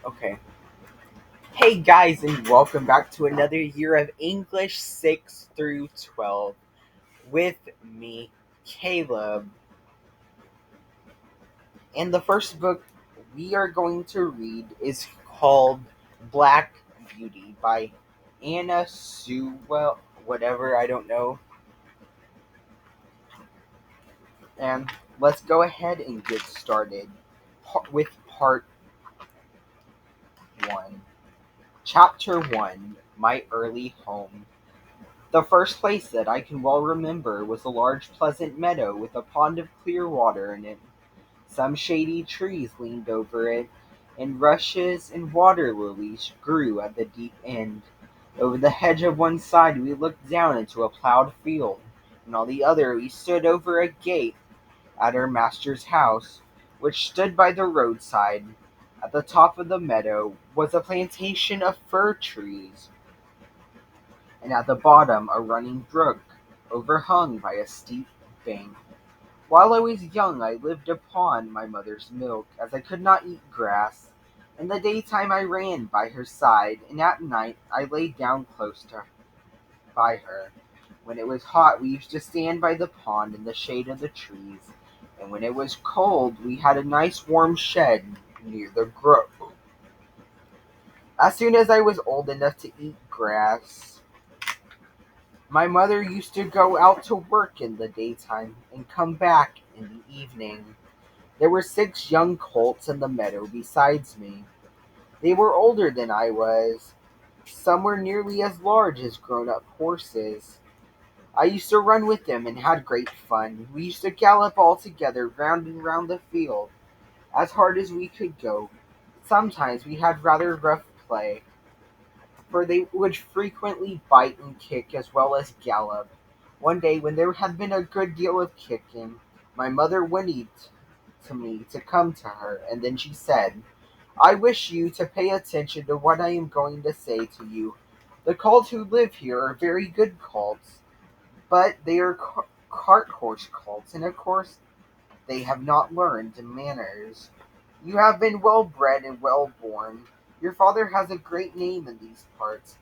Okay. Hey guys, and welcome back to another year of English 6 through 12 with me, Caleb. And the first book we are going to read is called Black Beauty by Anna Sewell, whatever, I don't know. And let's go ahead and get started with part 1. Chapter 1 My Early Home. The first place that I can well remember was a large pleasant meadow with a pond of clear water in it. Some shady trees leaned over it, and rushes and water lilies grew at the deep end. Over the hedge of one side we looked down into a ploughed field, and on the other we stood over a gate at our master's house, which stood by the roadside. At the top of the meadow was a plantation of fir trees, and at the bottom a running brook, overhung by a steep bank. While I was young I lived upon my mother's milk, as I could not eat grass. In the daytime I ran by her side, and at night I lay down close by her. When it was hot we used to stand by the pond in the shade of the trees, and when it was cold we had a nice warm shed near the grove. As soon as I was old enough to eat grass, my mother used to go out to work in the daytime and come back in the evening. There were 6 young colts in the meadow besides me. They were older than I was. Some were nearly as large as grown-up horses. I used to run with them and had great fun. We used to gallop all together round and round the field, as hard as we could go. Sometimes we had rather rough play, for they would frequently bite and kick as well as gallop. One day, when there had been a good deal of kicking, my mother whinnied to me to come to her, and then she said, "I wish you to pay attention to what I am going to say to you. The colts who live here are very good colts, but they are cart horse colts, and of course they have not learned manners. You have been well bred and well born. Your father has a great name in these parts,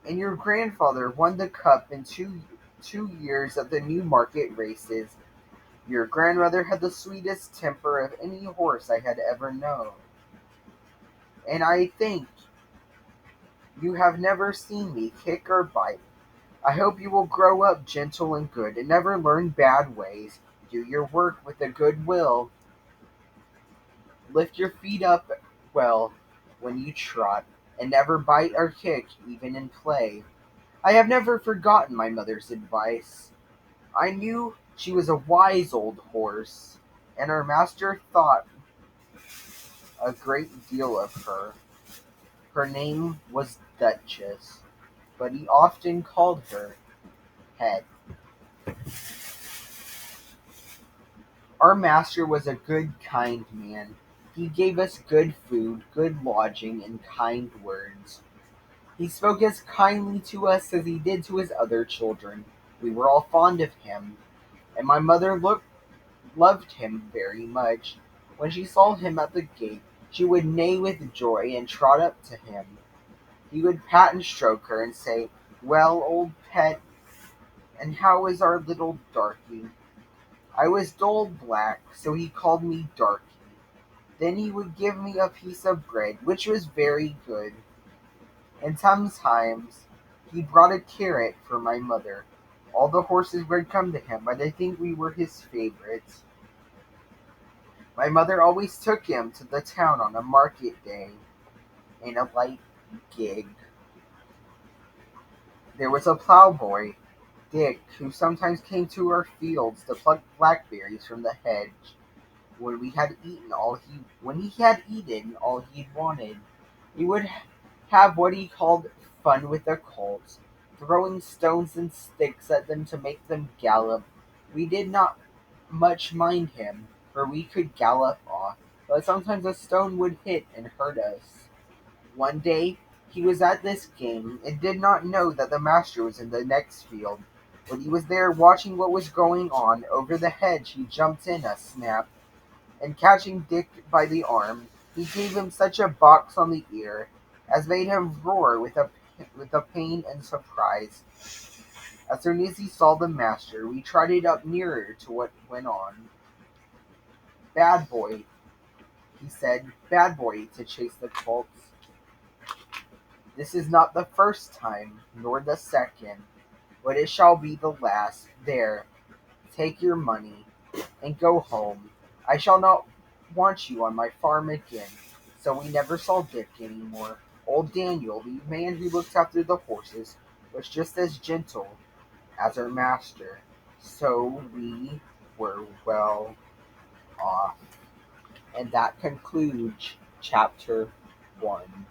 and your grandfather won the cup in two years of the Newmarket races. Your grandmother had the sweetest temper of any horse I had ever known, and I think you have never seen me kick or bite. I hope you will grow up gentle and good, and never learn bad ways. Do your work with a good will. Lift your feet up well when you trot, and never bite or kick even in play." I have never forgotten my mother's advice. I knew she was a wise old horse, and her master thought a great deal of her. Her name was Duchess, but he often called her Het. Our master was a good, kind man. He gave us good food, good lodging, and kind words. He spoke as kindly to us as he did to his other children. We were all fond of him, and my mother loved him very much. When she saw him at the gate, she would neigh with joy and trot up to him. He would pat and stroke her and say, "Well, old pet, and how is our little darky?" I was dull black, so he called me Darky. Then he would give me a piece of bread, which was very good, and sometimes he brought a carrot for my mother. All the horses would come to him, but I think we were his favorites. My mother always took him to the town on a market day in a light gig. There was a ploughboy, Dick, who sometimes came to our fields to pluck blackberries from the hedge. When he had eaten all he wanted, he would have what he called fun with the colts, throwing stones and sticks at them to make them gallop. We did not much mind him, for we could gallop off, but sometimes a stone would hit and hurt us. One day he was at this game, and did not know that the master was in the next field. When he was there watching what was going on over the hedge, he jumped in a snap, and catching Dick by the arm, He gave him such a box on the ear as made him roar with a pain and surprise. As soon as he saw the master, we trotted up nearer to what went on. "Bad boy," he said, "bad boy to chase the colts. This is not the first time, nor the second, but it shall be the last. There, take your money, and go home. I shall not want you on my farm again." So we never saw Dick any more. Old Daniel, the man who looked after the horses, was just as gentle as our master, so we were well off. And that concludes chapter 1.